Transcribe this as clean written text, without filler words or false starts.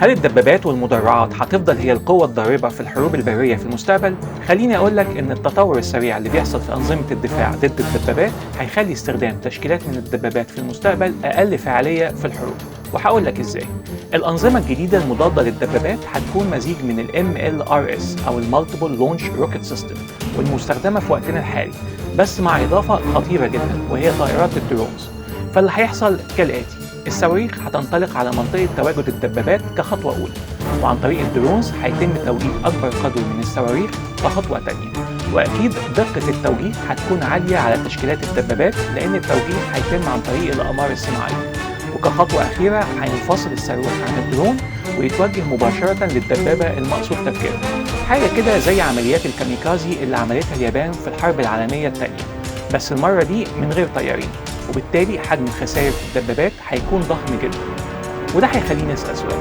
هل الدبابات والمدرعات هتفضل هي القوة الضاربة في الحروب البرية في المستقبل؟ خليني أقولك إن التطور السريع اللي بيحصل في أنظمة الدفاع ضد الدبابات هيخلي استخدام تشكيلات من الدبابات في المستقبل أقل فعالية في الحروب، وهقولك إزاي. الأنظمة الجديدة المضادة للدبابات هتكون مزيج من ال MLRS أو ال Multiple Launch Rocket System والمستخدمة في وقتنا الحالي، بس مع إضافة خطيرة جدا وهي طائرات الدرونز. فاللي هيحصل كالآتي: الصواريخ هتنطلق على منطقة تواجد الدبابات كخطوة أولى، وعن طريق الدرونز هيتم توجيه أكبر قدر من الصواريخ كخطوة تانية. وأكيد دقة التوجيه هتكون عالية على تشكيلات الدبابات لأن التوجيه هيتم عن طريق الأقمار الصناعية. وكخطوة أخيرة هينفصل الصاروخ عن الدرون ويتوجه مباشرة للدبابة المقصود تفجيرها، حاجة كده زي عمليات الكاميكازي اللي عملتها اليابان في الحرب العالمية الثانية، بس المرة دي من غير طيارين. وبالتالي حجم الخسائر في الدبابات هيكون ضخم جدا. وده هيخليني أسأل سؤال: